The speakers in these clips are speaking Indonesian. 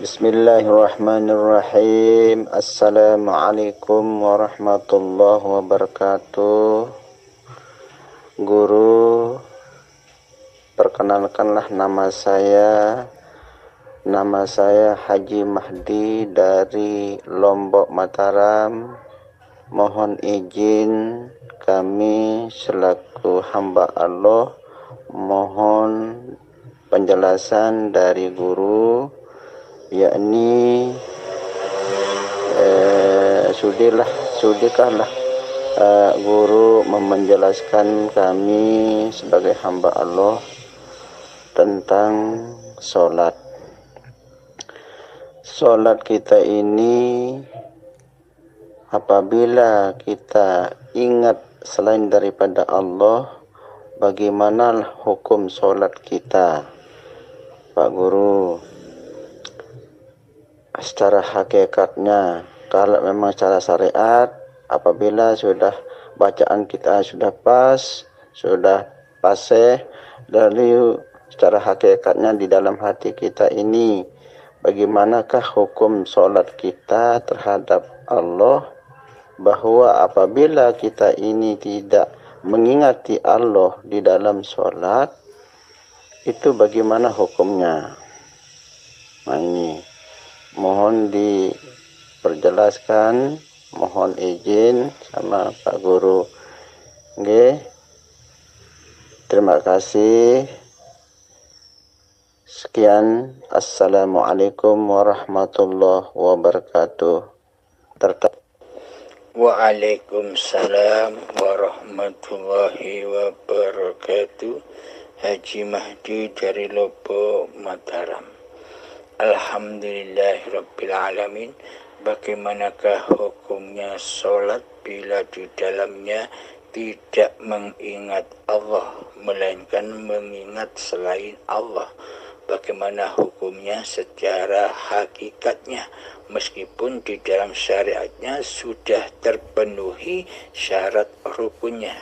Bismillahirrahmanirrahim. Assalamualaikum warahmatullahi wabarakatuh. Guru, perkenalkanlah nama saya. Nama saya Haji Mahdi dari Lombok Mataram. Mohon izin kami selaku hamba Allah mohon penjelasan dari guru, yakni sudikahlah guru menjelaskan kami sebagai hamba Allah tentang sholat. Sholat kita ini apabila kita ingat selain daripada Allah, bagaimana hukum sholat kita, Pak Guru? Secara hakikatnya, kalau memang secara syariat, apabila sudah bacaan kita sudah pas, sudah fasih, lalu secara hakikatnya di dalam hati kita ini, bagaimanakah hukum sholat kita terhadap Allah? Bahwa apabila kita ini tidak mengingati Allah di dalam sholat, itu bagaimana hukumnya? Nah ini mohon diperjelaskan, mohon izin sama Pak Guru. Oke. Terima kasih. Sekian. Assalamualaikum warahmatullahi wabarakatuh. Waalaikumsalam warahmatullahi wabarakatuh. Haji Mahdi dari Lombok Mataram. Alhamdulillahirrabbilalamin. Bagaimanakah hukumnya sholat bila di dalamnya tidak mengingat Allah, melainkan mengingat selain Allah? Bagaimana hukumnya secara hakikatnya, meskipun di dalam syariatnya sudah terpenuhi syarat rukunnya,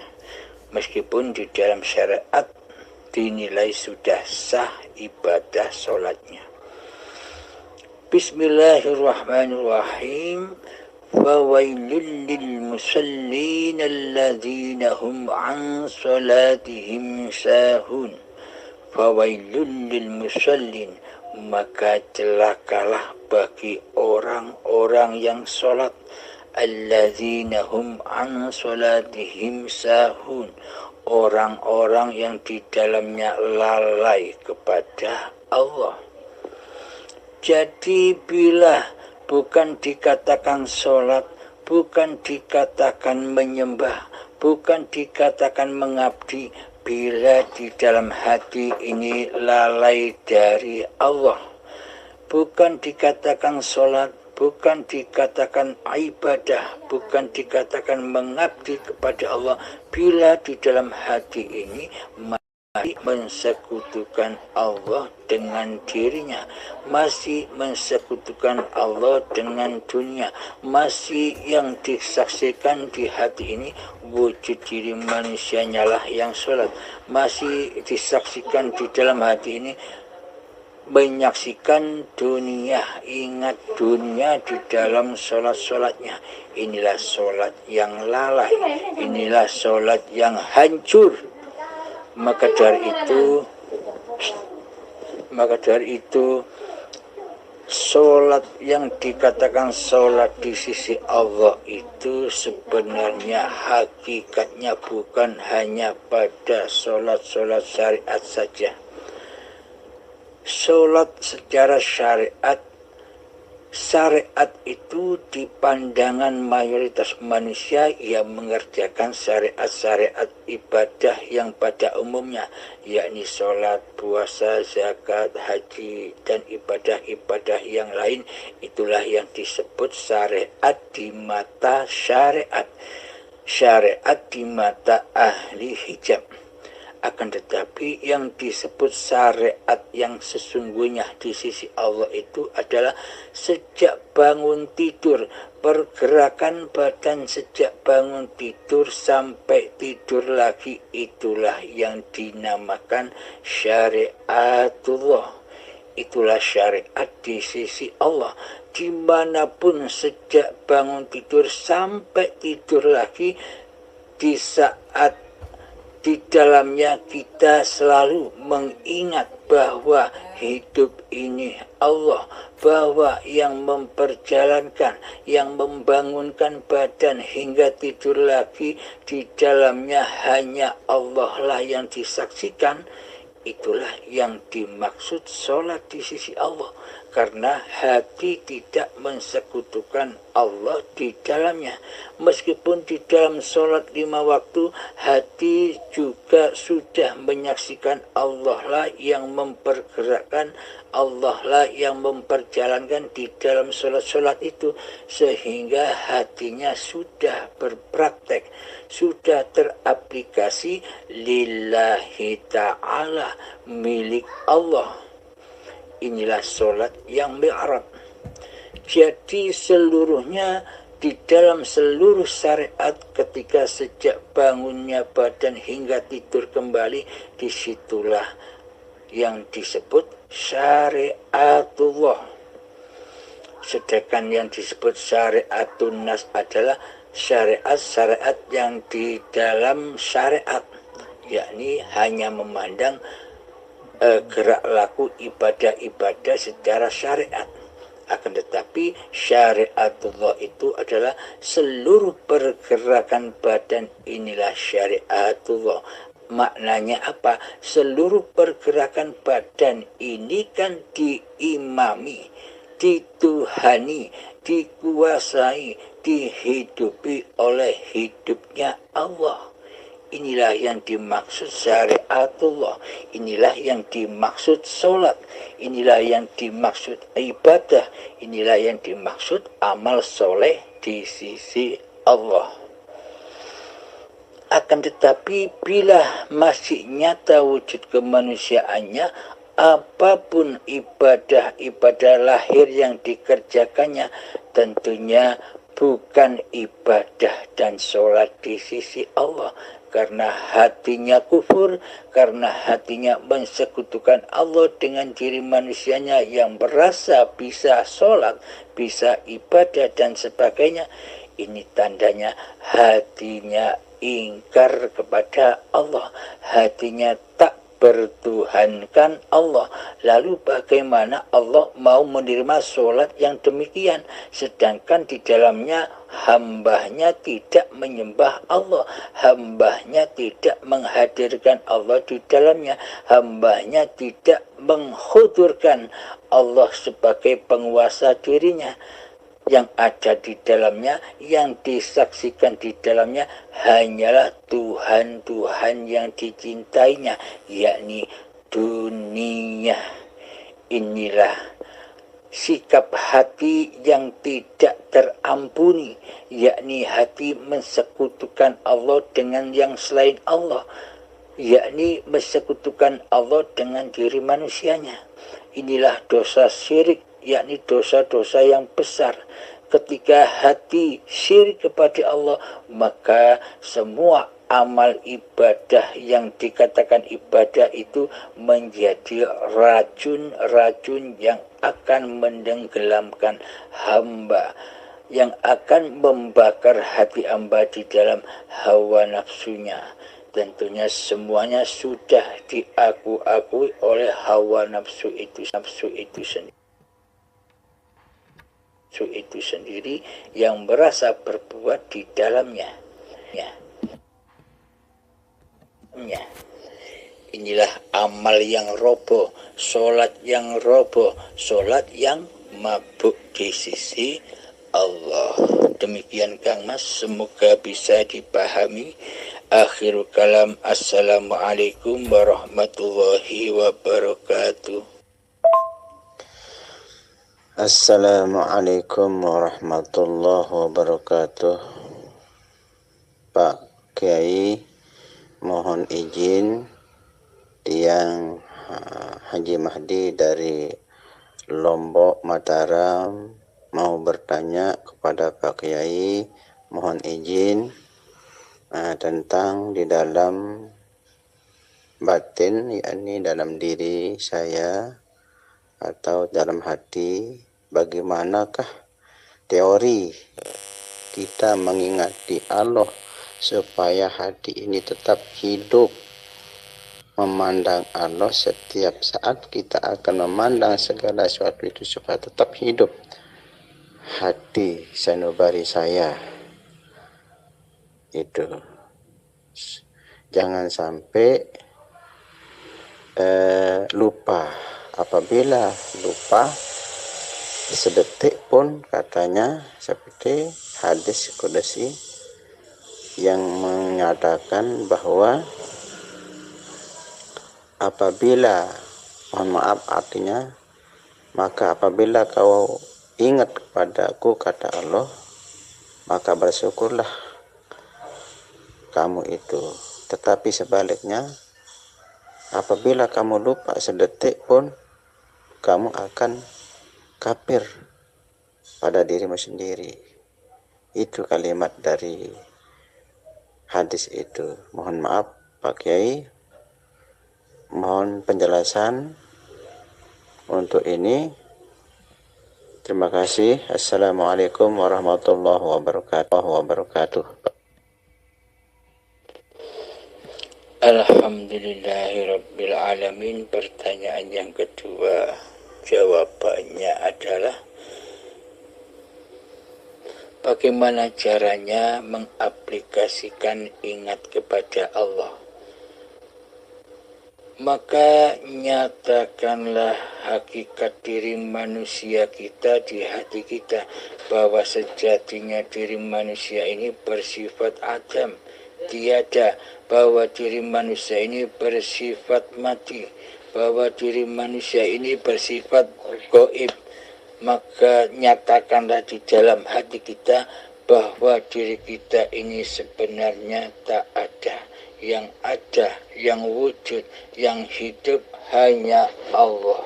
meskipun di dalam syariat dinilai sudah sah ibadah sholatnya. Bismillahirrahmanirrahim. Fawailul lil musallin alladzina hum an salatihim sahun. Fawailul lil musallin, maka celakalah bagi orang-orang yang sholat, alladzina hum an salatihim sahun, orang-orang yang di dalamnya lalai kepada Allah. Jadi bila bukan dikatakan sholat, bukan dikatakan menyembah, bukan dikatakan mengabdi, bila di dalam hati ini lalai dari Allah, bukan dikatakan sholat, bukan dikatakan ibadah, bukan dikatakan mengabdi kepada Allah, bila di dalam hati ini masih mensekutukan Allah dengan dirinya, masih mensekutukan Allah dengan dunia, masih yang disaksikan di hati ini wujud diri manusianya lah yang sholat, masih disaksikan di dalam hati ini menyaksikan dunia, ingat dunia di dalam sholat-sholatnya. Inilah sholat yang lalai, inilah sholat yang hancur. Maka dari itu sholat yang dikatakan sholat di sisi Allah itu sebenarnya hakikatnya bukan hanya pada sholat-sholat syariat saja. Sholat secara syariat itu di pandangan mayoritas manusia yang mengerjakan syariat-syariat ibadah yang pada umumnya, yakni sholat, puasa, zakat, haji, dan ibadah-ibadah yang lain. Itulah yang disebut syariat di mata syariat, syariat di mata ahli hijab. Akan tetapi yang disebut syariat yang sesungguhnya di sisi Allah itu adalah sejak bangun tidur, pergerakan badan sejak bangun tidur sampai tidur lagi, itulah yang dinamakan syariatullah. itulah syariat di sisi Allah. Dimanapun sejak bangun tidur sampai tidur lagi, di saat di dalamnya kita selalu mengingat bahwa hidup ini Allah, bahwa yang memperjalankan, yang membangunkan badan hingga tidur lagi di dalamnya hanya Allah lah yang disaksikan. Itulah yang dimaksud sholat di sisi Allah, karena hati tidak mensekutukan Allah di dalamnya. Meskipun di dalam sholat 5 waktu, hati juga sudah menyaksikan Allah lah yang mempergerakkan, Allah lah yang memperjalankan di dalam sholat-sholat itu, sehingga hatinya sudah berpraktek, sudah teraplikasi lillahi ta'ala, milik Allah. Inilah sholat yang mi'rab. Jadi seluruhnya di dalam seluruh syariat, ketika sejak bangunnya badan hingga tidur kembali, disitulah yang disebut syariatullah. Sedangkan yang disebut syariatun nas adalah syariat-syariat yang di dalam syariat, yakni hanya memandang gerak laku ibadah-ibadah secara syariat. Akan tetapi syariatullah itu adalah seluruh pergerakan badan, inilah syariatullah. Maknanya apa? Seluruh pergerakan badan ini kan diimami, dituhani, dikuasai, dihidupi oleh hidupnya Allah. Inilah yang dimaksud syariatullah. Inilah yang dimaksud sholat. Inilah yang dimaksud ibadah. Inilah yang dimaksud amal soleh di sisi Allah. Akan tetapi bila masih nyata wujud kemanusiaannya, apapun ibadah-ibadah lahir yang dikerjakannya tentunya bukan ibadah dan sholat di sisi Allah, karena hatinya kufur, karena hatinya mensekutukan Allah dengan diri manusianya yang merasa bisa sholat, bisa ibadah dan sebagainya. Ini tandanya hatinya ingkar kepada Allah, hatinya tak bertuhankan Allah. Lalu bagaimana Allah mau menerima sholat yang demikian, sedangkan di dalamnya hambanya tidak menyembah Allah, hambanya tidak menghadirkan Allah di dalamnya, hambanya tidak menghudurkan Allah sebagai penguasa dirinya. Yang ada di dalamnya, yang disaksikan di dalamnya hanyalah Tuhan-Tuhan yang dicintainya, yakni dunia. Inilah sikap hati yang tidak terampuni, yakni hati mensekutukan Allah dengan yang selain Allah, yakni mensekutukan Allah dengan diri manusianya. Inilah dosa syirik, yakni dosa-dosa yang besar. Ketika hati syirik kepada Allah, maka semua amal ibadah yang dikatakan ibadah itu menjadi racun-racun yang akan menenggelamkan hamba, yang akan membakar hati hamba di dalam hawa nafsunya. Tentunya semuanya sudah diakui oleh hawa nafsu itu sendiri. Itu sendiri yang merasa berbuat di dalamnya. Inilah amal yang roboh, sholat yang roboh, sholat yang mabuk di sisi Allah. Demikian Kang Mas, semoga bisa dipahami. Akhirul kalam, assalamualaikum warahmatullahi wabarakatuh. Assalamualaikum warahmatullahi wabarakatuh. Pak Kiai, mohon izin yang Haji Mahdi dari Lombok, Mataram mau bertanya kepada Pak Kiai, mohon izin tentang di dalam batin, yakni dalam diri saya atau dalam hati, bagaimanakah teori kita mengingati Allah supaya hati ini tetap hidup memandang Allah. Setiap saat kita akan memandang segala sesuatu itu supaya tetap hidup hati sanubari saya itu. Jangan sampai lupa. Apabila lupa sedetik pun, katanya seperti hadis qudsi yang menyatakan bahwa apabila, mohon maaf artinya, maka apabila kau ingat kepadaku, kata Allah, maka bersyukurlah kamu itu. Tetapi sebaliknya, apabila kamu lupa sedetik pun, kamu akan kafir pada dirimu sendiri. Itu kalimat dari hadis itu. Mohon maaf Pak Kiai, mohon penjelasan untuk ini. Terima kasih. Assalamualaikum warahmatullahi wabarakatuh. Alhamdulillahirrabbilalamin. Pertanyaan yang kedua, jawabannya adalah bagaimana caranya mengaplikasikan ingat kepada Allah. Maka nyatakanlah hakikat diri manusia kita di hati kita, bahwa sejatinya diri manusia ini bersifat adam, tiada, bahwa diri manusia ini bersifat mati, bahwa diri manusia ini bersifat gaib. Maka nyatakanlah di dalam hati kita bahwa diri kita ini sebenarnya tak ada. Yang ada, yang wujud, yang hidup hanya Allah.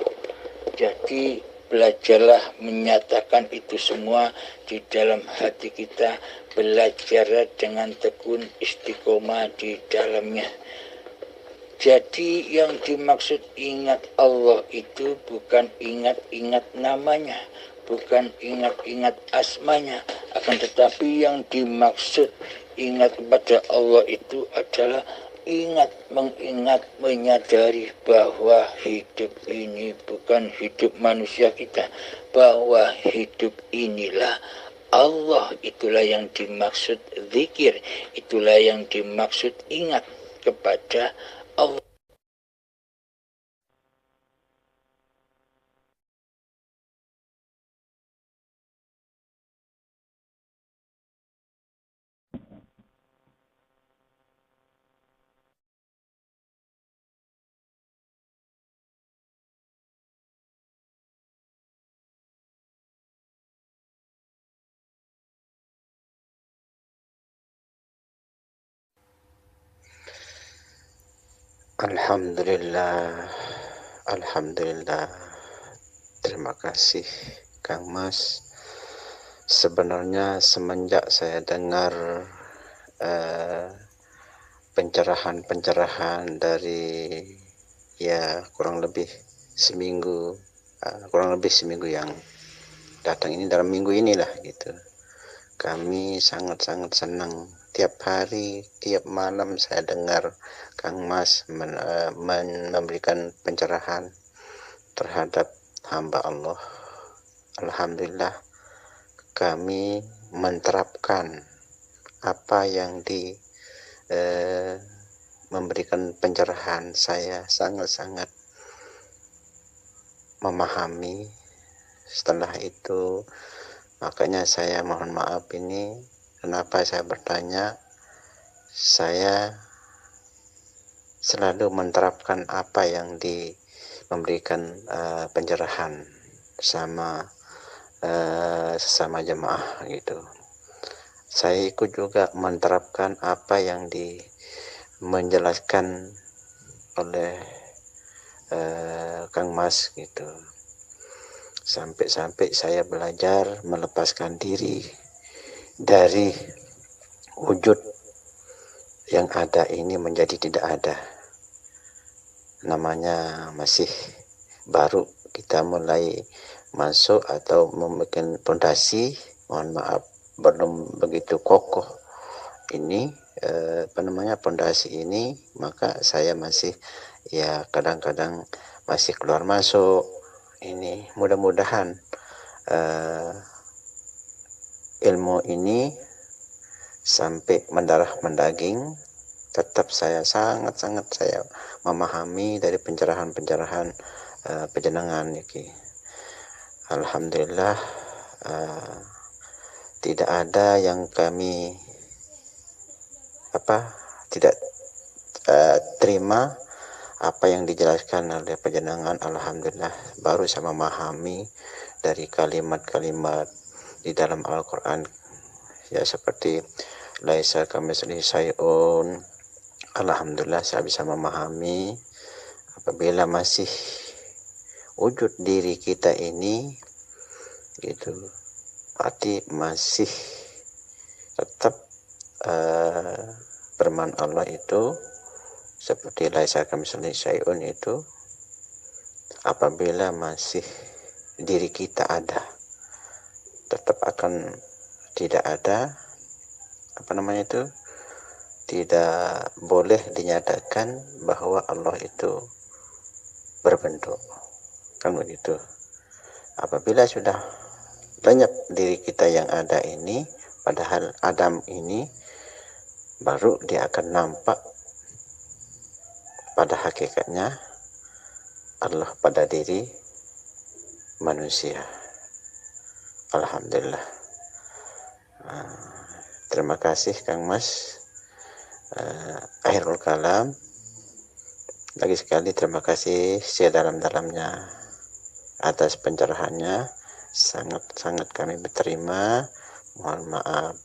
Jadi belajarlah menyatakan itu semua di dalam hati kita. Belajar dengan tekun istiqomah di dalamnya. Jadi yang dimaksud ingat Allah itu bukan ingat-ingat namanya, bukan ingat-ingat asmanya, akan tetapi yang dimaksud ingat kepada Allah itu adalah mengingat, menyadari bahwa hidup ini bukan hidup manusia kita, bahwa hidup inilah Allah. Itulah yang dimaksud zikir, itulah yang dimaksud ingat kepada Allah. Alhamdulillah, alhamdulillah. Terima kasih Kang Mas. Sebenarnya semenjak saya dengar pencerahan dari kurang lebih seminggu yang datang ini, dalam minggu inilah gitu, kami sangat-sangat senang. Tiap hari, tiap malam saya dengar Kang Mas memberikan pencerahan terhadap hamba Allah. Alhamdulillah, kami menerapkan apa yang memberikan pencerahan. Saya sangat-sangat memahami. Setelah itu, makanya saya mohon maaf ini, kenapa saya bertanya. Saya selalu menerapkan apa yang memberikan pencerahan sama sesama jemaah gitu. Saya ikut juga menerapkan apa yang menjelaskan oleh Kang Mas gitu. Sampai-sampai saya belajar melepaskan diri dari wujud yang ada ini menjadi tidak ada. Namanya masih baru kita mulai masuk atau membuat pondasi, mohon maaf belum begitu kokoh ini pondasi ini, maka saya masih ya kadang-kadang masih keluar masuk. Ini mudah-mudahan ilmu ini sampai mendarah mendaging. Tetap saya sangat-sangat saya memahami dari pencerahan-pencerahan penjenengan niki. Alhamdulillah, tidak ada yang kami tidak terima apa yang dijelaskan oleh penjenengan. Alhamdulillah, baru saya memahami dari kalimat-kalimat di dalam Al-Quran, ya seperti laisa kamitslihi syai'un. Alhamdulillah saya bisa memahami apabila masih wujud diri kita ini gitu, berarti masih tetap firman Allah itu seperti laisa kamitslihi syai'un itu, apabila masih diri kita ada, tetap akan tidak ada tidak boleh dinyatakan bahwa Allah itu berbentuk, kan begitu. Apabila sudah lenyap diri kita yang ada ini, padahal Adam ini, baru dia akan nampak pada hakikatnya Allah pada diri manusia. Alhamdulillah. Terima kasih Kang Mas. Akhirul kalam, lagi sekali terima kasih sedalam-dalamnya atas pencerahannya. Sangat-sangat kami berterima. Mohon maaf.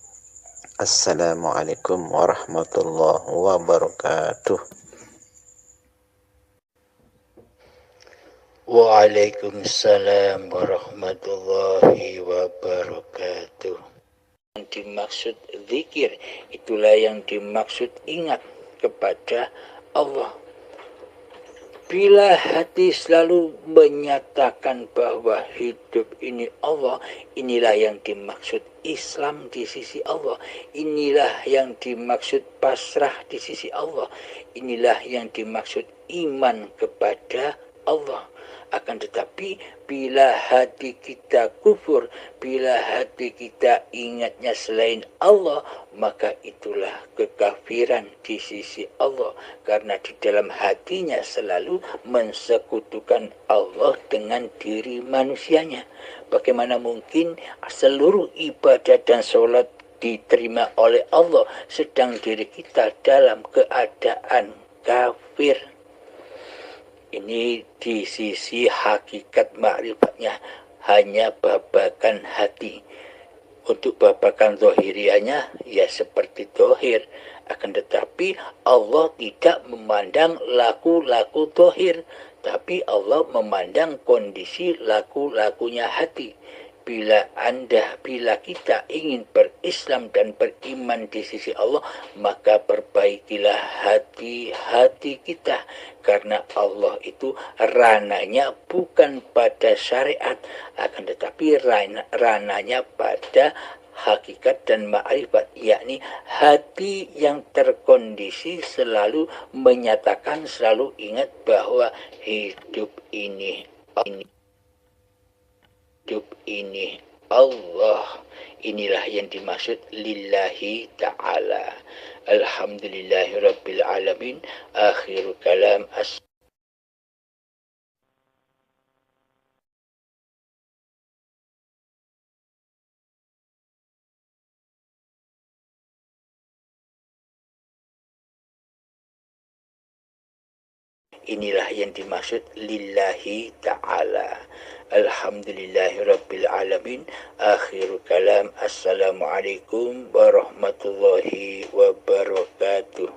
Assalamualaikum warahmatullahi wabarakatuh. Waalaikumsalam warahmatullahi wabarakatuh. Yang dimaksud zikir, itulah yang dimaksud ingat kepada Allah. Bila hati selalu menyatakan bahwa hidup ini Allah, inilah yang dimaksud Islam di sisi Allah. Inilah yang dimaksud pasrah di sisi Allah. Inilah yang dimaksud iman kepada Allah. Akan tetapi bila hati kita kufur, bila hati kita ingatnya selain Allah, maka itulah kekafiran di sisi Allah. Karena di dalam hatinya selalu mensekutukan Allah dengan diri manusianya. Bagaimana mungkin seluruh ibadah dan sholat diterima oleh Allah, sedang diri kita dalam keadaan kafir? Ini di sisi hakikat ma'rifatnya hanya babakan hati. Untuk babakan zahirianya ya seperti zahir. Akan tetapi Allah tidak memandang laku-laku zahir, tapi Allah memandang kondisi laku-lakunya hati. Bila kita ingin berislam dan beriman di sisi Allah, maka perbaikilah hati-hati kita. Karena Allah itu rananya bukan pada syariat, akan tetapi rananya pada hakikat dan ma'rifat, yakni hati yang terkondisi selalu menyatakan, selalu ingat bahwa hidup ini Allah. Inilah yang dimaksud lillahi ta'ala. Alhamdulillahi rabbil alamin. Akhirul kalam. Inilah yang dimaksud lillahi ta'ala. Alhamdulillahi rabbil alamin. Akhirul kalam. Assalamualaikum warahmatullahi wabarakatuh.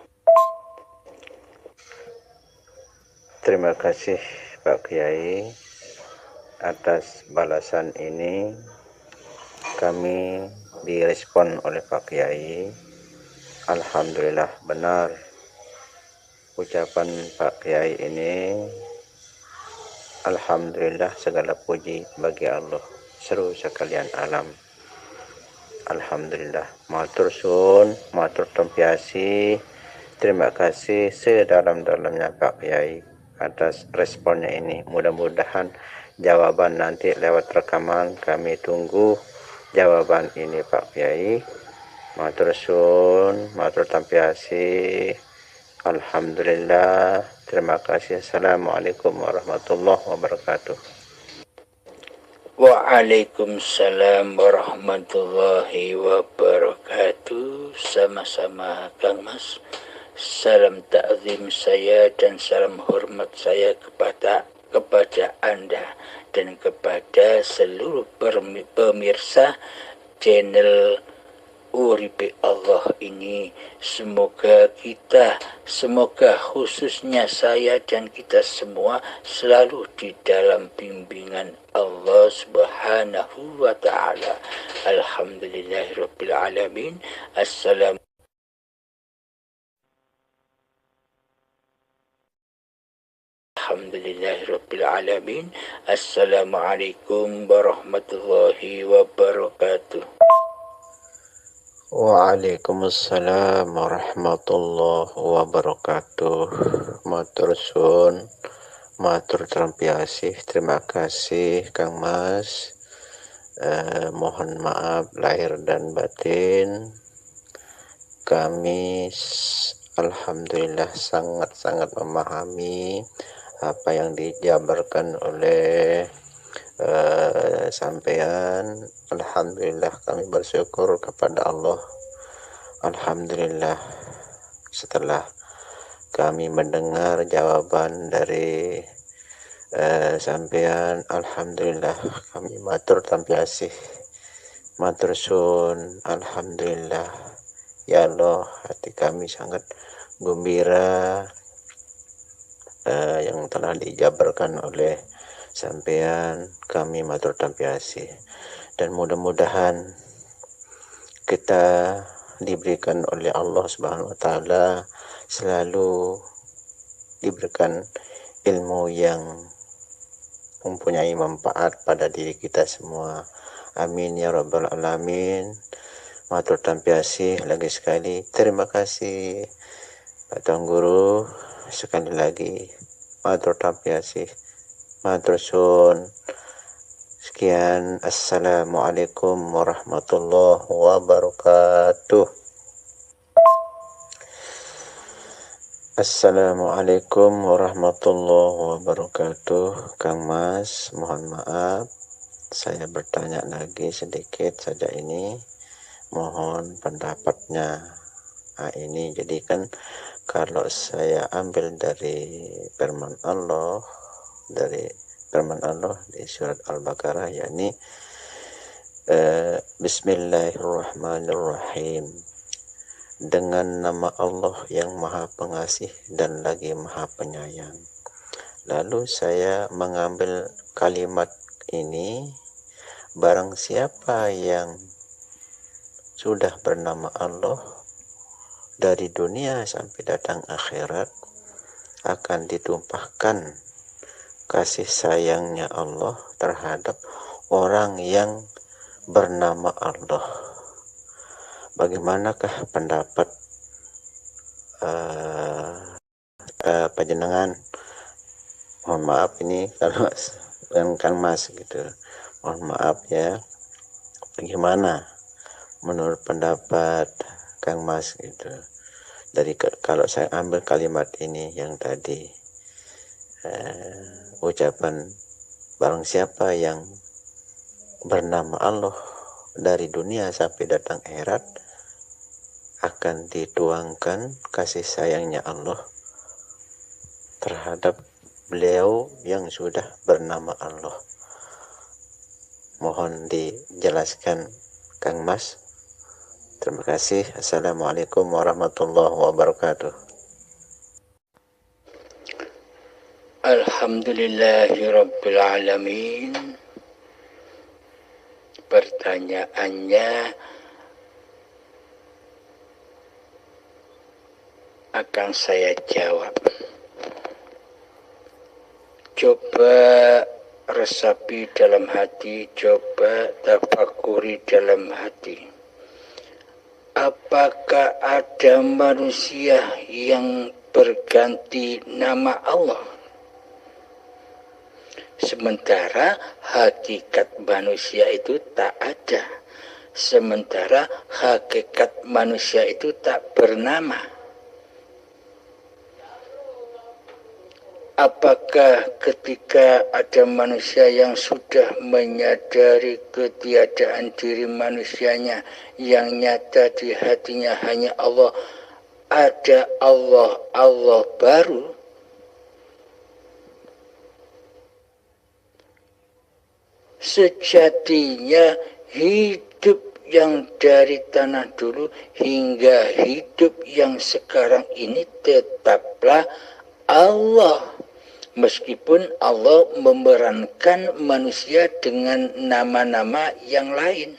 Terima kasih Pak Kiai atas balasan ini. Kami direspon oleh Pak Kiai. Alhamdulillah benar ucapan Pak Kiai ini Alhamdulillah, segala puji bagi Allah seru sekalian alam. Alhamdulillah, matur suwun, matur tempiasi. Terima kasih sedalam-dalamnya Pak Yai atas responnya ini. Mudah-mudahan jawaban nanti lewat rekaman, kami tunggu jawaban ini Pak Yai. Matur suwun, matur tampiasi. Alhamdulillah, terima kasih. Assalamualaikum warahmatullahi wabarakatuh. Waalaikumsalam warahmatullahi wabarakatuh. Sama-sama Kang Mas. Salam takzim saya dan salam hormat saya kepada Anda dan kepada seluruh pemirsa channel Uripe Allah ini. Semoga khususnya saya dan kita semua selalu di dalam bimbingan Allah Subhanahu wa ta'ala. Alhamdulillahirabbil alamin. Assalamualaikum warahmatullahi wabarakatuh. Waalaikumsalam warahmatullahi wabarakatuh. Matur suwun, matur terima kasih Kang Mas. Mohon maaf lahir dan batin. Kami alhamdulillah sangat-sangat memahami apa yang dijabarkan oleh sampean. Alhamdulillah, kami bersyukur kepada Allah. Alhamdulillah, setelah kami mendengar jawaban dari sampean, alhamdulillah kami matur tampiasih, matur sun. Alhamdulillah ya Allah, hati kami sangat gembira yang telah dijabarkan oleh sampean. Kami matur tampiasi, dan mudah-mudahan kita diberikan oleh Allah Subhanahu wa taala selalu diberikan ilmu yang mempunyai manfaat pada diri kita semua. Amin ya rabbal alamin. Matur tampiasi lagi sekali. Terima kasih Pak Tuan Guru. Sekali lagi matur tampiasi. Matur suwun. Sekian, assalamualaikum warahmatullahi wabarakatuh. Assalamualaikum warahmatullahi wabarakatuh. Kang Mas, mohon maaf saya bertanya lagi sedikit saja ini. Mohon pendapatnya. Nah, ini jadi kan kalau saya ambil dari firman Allah, di surat Al-Baqarah, yakni Bismillahirrahmanirrahim, dengan nama Allah yang Maha Pengasih dan lagi Maha Penyayang. Lalu saya mengambil kalimat ini, barang siapa yang sudah bernama Allah dari dunia sampai datang akhirat, akan ditumpahkan kasih sayangnya Allah terhadap orang yang bernama Allah. Bagaimanakah pendapat panjenengan? Mohon maaf ini kalau Kang Mas gitu. Mohon maaf ya. Bagaimana menurut pendapat Kang Mas gitu? Dari kalau saya ambil kalimat ini yang tadi, ucapan barang siapa yang bernama Allah dari dunia sampai datang akhirat, akan dituangkan kasih sayangnya Allah terhadap beliau yang sudah bernama Allah. Mohon dijelaskan Kang Mas. Terima kasih. Assalamualaikum warahmatullahi wabarakatuh. Alhamdulillahirabbil alamin. Pertanyaannya akan saya jawab. Coba resapi dalam hati, coba tafakuri dalam hati. Apakah ada manusia yang berganti nama Allah? Sementara hakikat manusia itu tak ada. Sementara hakikat manusia itu tak bernama. Apakah ketika ada manusia yang sudah menyadari ketiadaan diri manusianya, yang nyata di hatinya hanya Allah, ada Allah baru? Sejatinya hidup yang dari tanah dulu hingga hidup yang sekarang ini tetaplah Allah. Meskipun Allah memerankan manusia dengan nama-nama yang lain,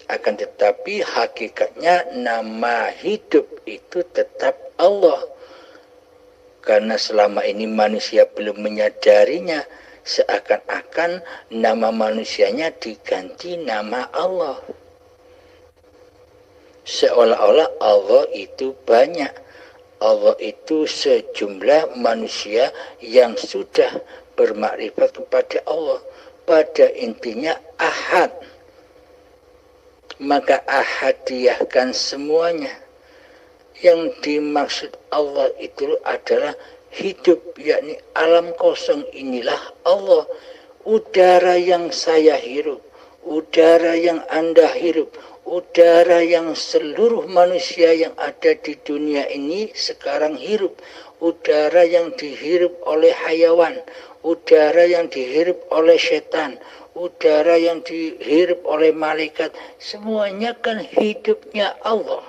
akan tetapi hakikatnya nama hidup itu tetap Allah. Karena selama ini manusia belum menyadarinya, seakan-akan nama manusianya diganti nama Allah. Seolah-olah Allah itu banyak. Allah itu sejumlah manusia yang sudah bermakrifat kepada Allah. Pada intinya ahad. Maka ahadiyahkan semuanya. Yang dimaksud Allah itu adalah hidup, yakni alam kosong inilah Allah. Udara yang saya hirup, udara yang Anda hirup, udara yang seluruh manusia yang ada di dunia ini sekarang hirup, udara yang dihirup oleh hayawan, udara yang dihirup oleh setan, udara yang dihirup oleh malaikat, semuanya kan hidupnya Allah.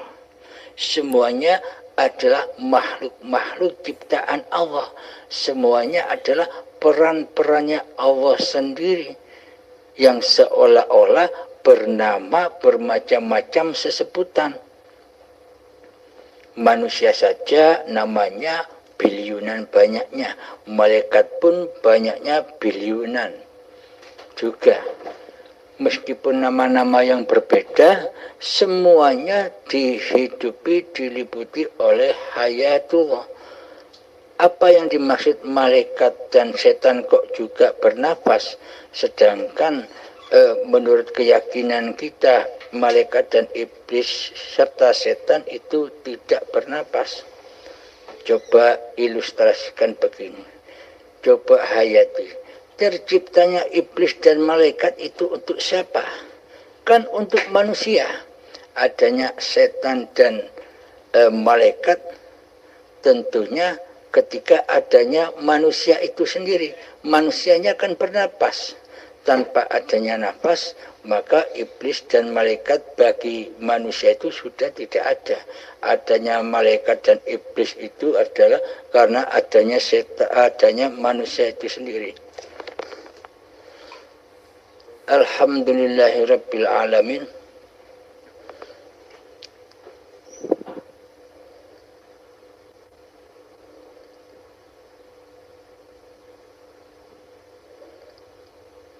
Semuanya adalah makhluk-makhluk ciptaan Allah. Semuanya adalah peran-perannya Allah sendiri yang seolah-olah bernama bermacam-macam sesebutan. Manusia saja namanya biliunan banyaknya, malaikat pun banyaknya biliunan juga. Meskipun nama-nama yang berbeda, semuanya dihidupi, diliputi oleh hayatullah. Apa yang dimaksud malaikat dan setan kok juga bernafas, sedangkan menurut keyakinan kita malaikat dan iblis serta setan itu tidak bernafas. Coba ilustrasikan begini, coba hayati. Terciptanya iblis dan malaikat itu untuk siapa? Kan untuk manusia. Adanya setan dan malaikat tentunya ketika adanya manusia itu sendiri. Manusianya kan bernapas. Tanpa adanya nafas, maka iblis dan malaikat bagi manusia itu sudah tidak ada. Adanya malaikat dan iblis itu adalah karena adanya setan, adanya manusia itu sendiri. Alhamdulillahirabbil alamin.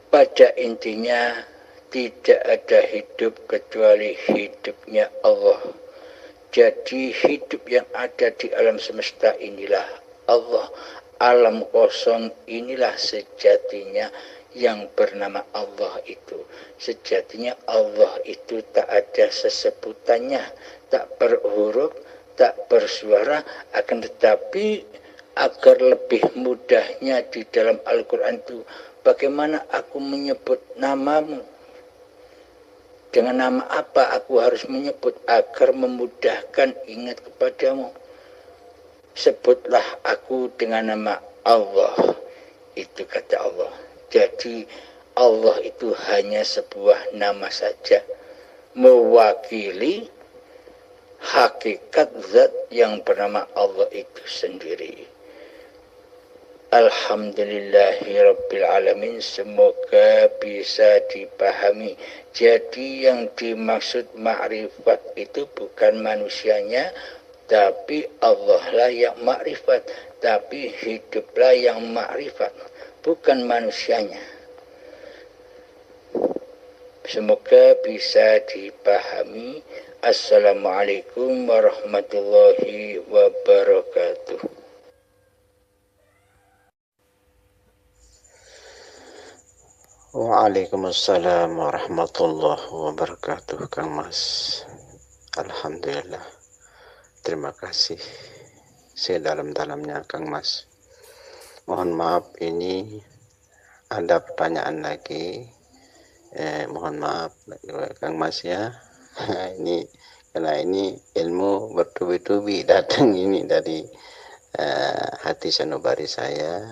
Pada intinya tidak ada hidup kecuali hidupnya Allah. Jadi hidup yang ada di alam semesta inilah Allah. Alam kosong inilah sejatinya yang bernama Allah itu. Sejatinya Allah itu tak ada sesebutannya, tak berhuruf, tak bersuara, akan tetapi agar lebih mudahnya di dalam Al-Quran itu, bagaimana aku menyebut namamu? Dengan nama apa aku harus menyebut agar memudahkan ingat kepadamu? Sebutlah aku dengan nama Allah. Itu kata Allah. Jadi Allah itu hanya sebuah nama saja, mewakili hakikat zat yang bernama Allah itu sendiri. Alhamdulillahirabbil alamin. Semoga bisa dipahami. Jadi yang dimaksud ma'rifat itu bukan manusianya, tapi Allah lah yang makrifat, tapi hiduplah yang makrifat, bukan manusianya. Semoga bisa dipahami. Assalamualaikum warahmatullahi wabarakatuh. Waalaikumsalam warahmatullahi wabarakatuh, Kang Mas. Alhamdulillah. Terima kasih sedalam-dalamnya, Kang Mas. Mohon maaf, ini ada pertanyaan lagi. Mohon maaf, Kang Mas ya. Ini karena ini ilmu bertubi-tubi datang ini dari hati sanubari saya.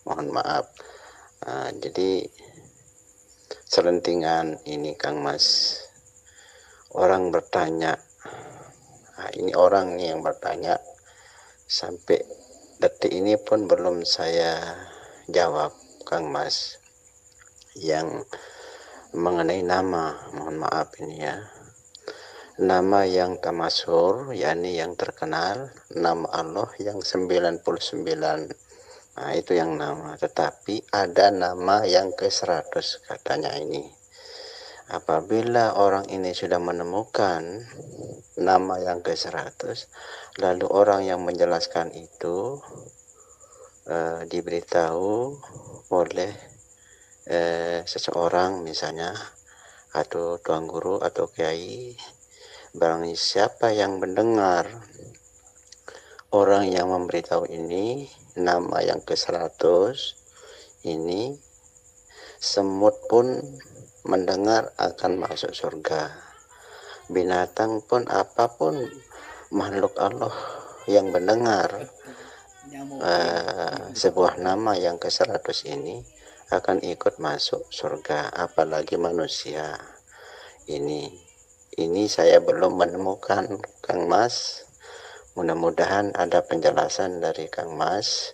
Mohon maaf. Jadi selentingan ini, Kang Mas. Orang bertanya. Ini orang nih yang bertanya, sampai detik ini pun belum saya jawab, Kang Mas, yang mengenai nama. Mohon maaf ini ya, nama yang tamasyhur, yakni yang terkenal, nama Allah yang 99. Nah, itu yang nama. Tetapi ada nama yang ke-100 katanya ini. Apabila orang ini sudah menemukan nama yang ke-100, lalu orang yang menjelaskan itu diberitahu oleh seseorang misalnya, atau tuan guru atau kiai, barang siapa yang mendengar orang yang memberitahu ini nama yang ke-100 ini, semut pun mendengar akan masuk surga. Binatang pun, apapun makhluk Allah yang mendengar sebuah nama yang ke-100 ini akan ikut masuk surga, apalagi manusia. Ini saya belum menemukan, Kang Mas. Mudah-mudahan ada penjelasan dari Kang Mas.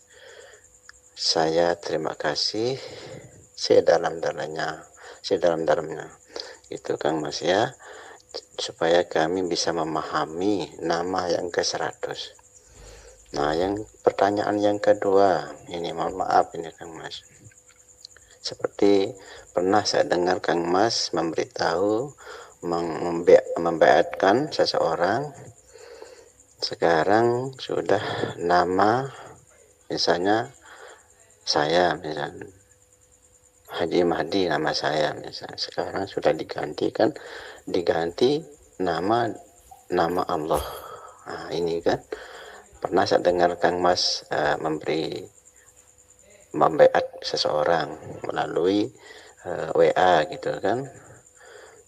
Saya terima kasih sedalam-dalamnya itu, Kang Mas ya, supaya kami bisa memahami nama yang ke-100. Nah, yang pertanyaan yang kedua ini, mohon maaf ini, Kang Mas, seperti pernah saya dengar Kang Mas memberitahu membeatkan seseorang. Sekarang sudah nama, misalnya saya, misalnya Haji Mahdi nama saya misalnya, sekarang sudah diganti nama Allah. Nah, ini kan pernah saya dengar Kang Mas membeat seseorang melalui WA gitu kan.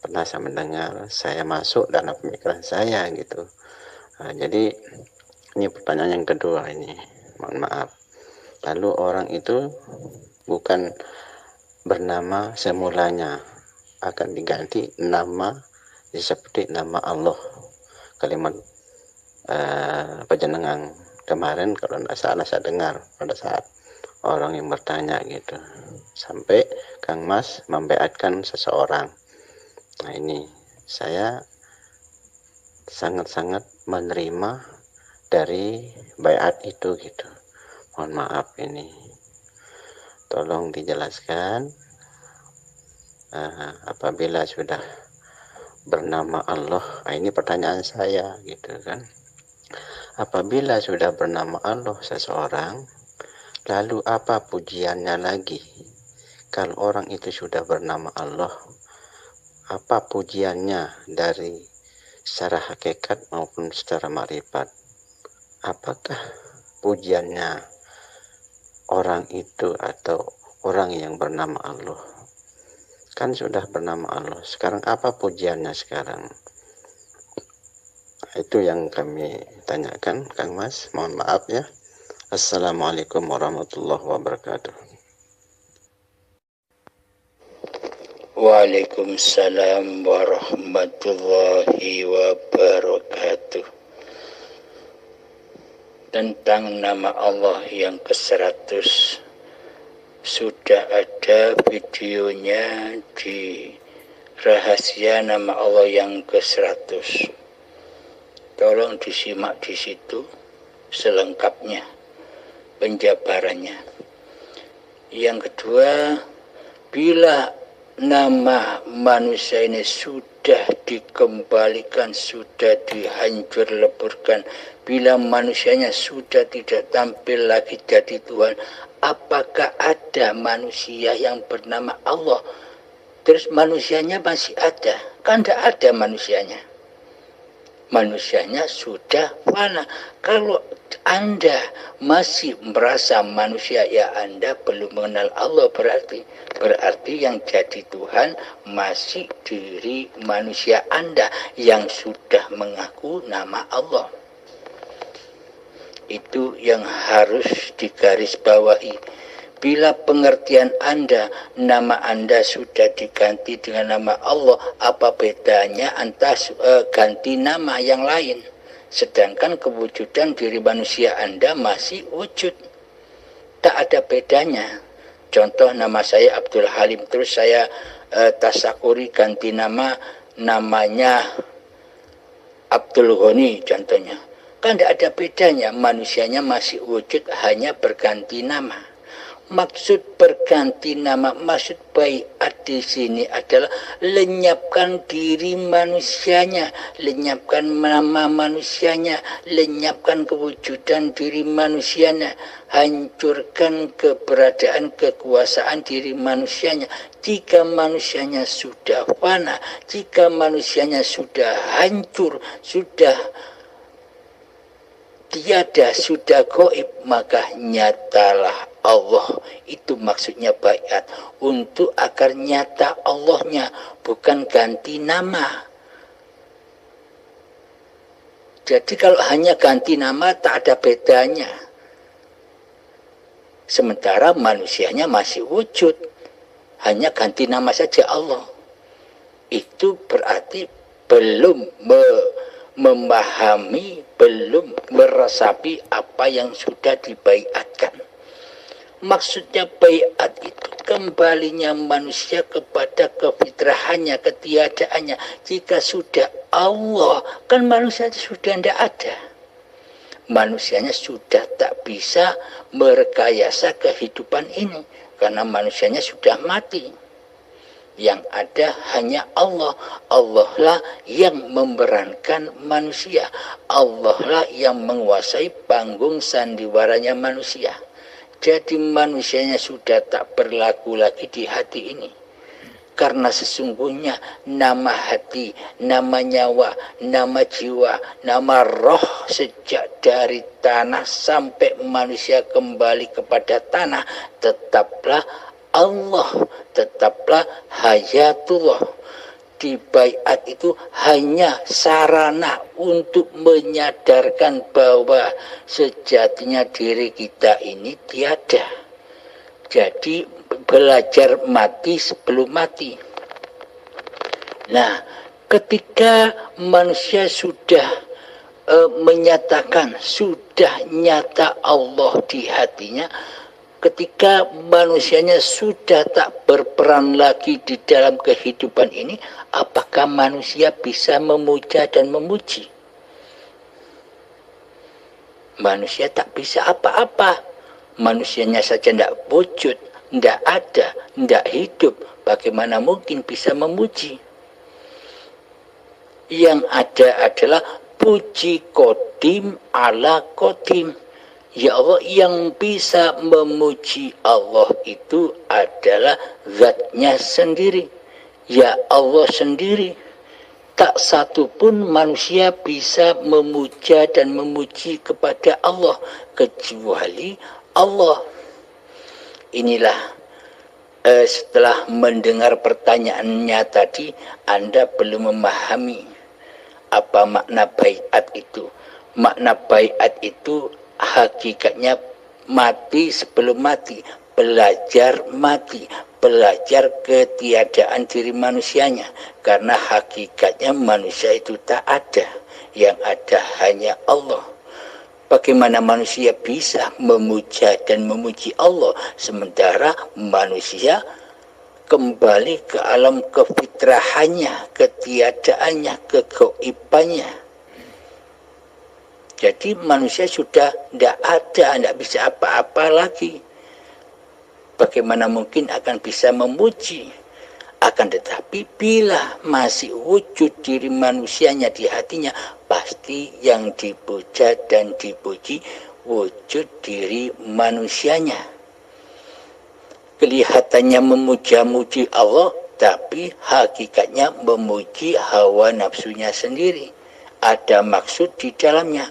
Pernah saya mendengar, saya masuk dalam pemikiran saya gitu. Nah, jadi ini pertanyaan yang kedua ini, mohon maaf. Lalu orang itu bukan bernama semulanya, akan diganti nama seperti nama Allah. Kalimat penjenengan kemarin kalau tidak salah saya dengar pada saat orang yang bertanya gitu, sampai Kang Mas membeatkan seseorang. Nah, ini saya sangat-sangat menerima dari baiat itu gitu. Mohon maaf ini, tolong dijelaskan apabila sudah bernama Allah. Ini pertanyaan saya gitu kan. Apabila sudah bernama Allah seseorang, lalu apa pujiannya lagi? Kalau orang itu sudah bernama Allah, apa pujiannya dari secara hakikat maupun secara makrifat? Apakah pujiannya orang itu atau orang yang bernama Allah? Kan sudah bernama Allah, sekarang apa pujiannya sekarang? Itu yang kami tanyakan, Kang Mas. Mohon maaf ya. Assalamualaikum warahmatullahi wabarakatuh. Waalaikumsalam warahmatullahi wabarakatuh. Tentang nama Allah yang ke-100 sudah ada videonya di Rahasia Nama Allah yang ke-100. Tolong disimak di situ selengkapnya penjabarannya. Yang kedua, bila nama manusia ini sudah dikembalikan, sudah dihancur leburkan, bila manusianya sudah tidak tampil lagi jadi Tuhan, apakah ada manusia yang bernama Allah? Terus manusianya masih ada? Kan tidak ada manusianya. Manusianya sudah fana. Kalau Anda masih merasa manusia, ya Anda belum mengenal Allah berarti. Berarti yang jadi Tuhan masih diri manusia Anda yang sudah mengaku nama Allah. Itu yang harus digarisbawahi. Bila pengertian Anda, nama Anda sudah diganti dengan nama Allah, apa bedanya antara ganti nama yang lain? Sedangkan kewujudan diri manusia Anda masih wujud. Tak ada bedanya. Contoh, nama saya Abdul Halim, terus saya tasakuri ganti namanya Abdul Ghani contohnya. Kan tidak ada bedanya, manusianya masih wujud, hanya berganti nama. Maksud berganti nama, maksud baiat di sini adalah lenyapkan diri manusianya, lenyapkan nama manusianya, lenyapkan kewujudan diri manusianya, hancurkan keberadaan kekuasaan diri manusianya. Jika manusianya sudah fana, jika manusianya sudah hancur, sudah tiada, sudah gaib, maka nyatalah Allah. Itu maksudnya baiat, untuk agar nyata Allahnya, bukan ganti nama. Jadi kalau hanya ganti nama tak ada bedanya. Sementara manusianya masih wujud, hanya ganti nama saja Allah. Itu berarti belum memahami, belum meresapi apa yang sudah dibaiatkan. Maksudnya baiat itu kembalinya manusia kepada kefitrahannya, ketiadaannya. Jika sudah Allah, kan manusia sudah tidak ada. Manusianya sudah tak bisa merekayasa kehidupan ini, karena manusianya sudah mati. Yang ada hanya Allah. Allah lah yang memerankan manusia. Allah lah yang menguasai panggung sandiwaranya manusia. Jadi manusianya sudah tak berlaku lagi di hati ini. Karena sesungguhnya nama hati, nama nyawa, nama jiwa, nama roh sejak dari tanah sampai manusia kembali kepada tanah, tetaplah Allah, tetaplah hayatullah. Di baiat itu hanya sarana untuk menyadarkan bahwa sejatinya diri kita ini tiada. Jadi belajar mati sebelum mati. Nah, ketika manusia sudah menyatakan, sudah nyata Allah di hatinya, ketika manusianya sudah tak berperan lagi di dalam kehidupan ini, apakah manusia bisa memuja dan memuji? Manusia tak bisa apa-apa. Manusianya saja tidak wujud, tidak ada, tidak hidup. Bagaimana mungkin bisa memuji? Yang ada adalah puji kodim ala kodim. Ya Allah, yang bisa memuji Allah itu adalah zatnya sendiri. Ya Allah sendiri. Tak satu pun manusia bisa memuja dan memuji kepada Allah kecuali Allah. Inilah setelah mendengar pertanyaannya tadi, Anda belum memahami apa makna baiat itu. Makna baiat itu hakikatnya mati sebelum mati, belajar mati, belajar ketiadaan diri manusianya, karena hakikatnya manusia itu tak ada, yang ada hanya Allah. Bagaimana manusia bisa memuja dan memuji Allah sementara manusia kembali ke alam kefitrahannya, ketiadaannya, kegaibannya? Jadi manusia sudah tidak ada, tidak bisa apa-apa lagi. Bagaimana mungkin akan bisa memuji? Akan tetapi bila masih wujud diri manusianya di hatinya, pasti yang dipuja dan dipuji wujud diri manusianya. Kelihatannya memuja-muji Allah, tapi hakikatnya memuji hawa nafsunya sendiri. Ada maksud di dalamnya,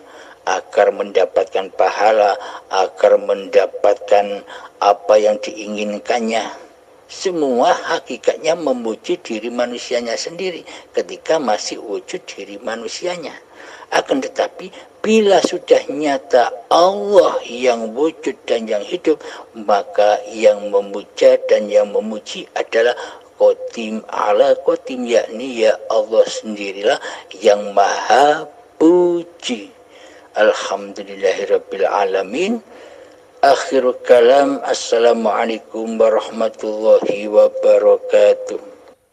agar mendapatkan pahala, agar mendapatkan apa yang diinginkannya. Semua hakikatnya memuji diri manusianya sendiri ketika masih wujud diri manusianya. Akan tetapi bila sudah nyata Allah yang wujud dan yang hidup, maka yang memuja dan yang memuji adalah Qadim ala Qadim, yakni ya Allah sendirilah yang maha puji. Alhamdulillahirabbil alamin. Akhirul kalam, assalamualaikum warahmatullahi wabarakatuh.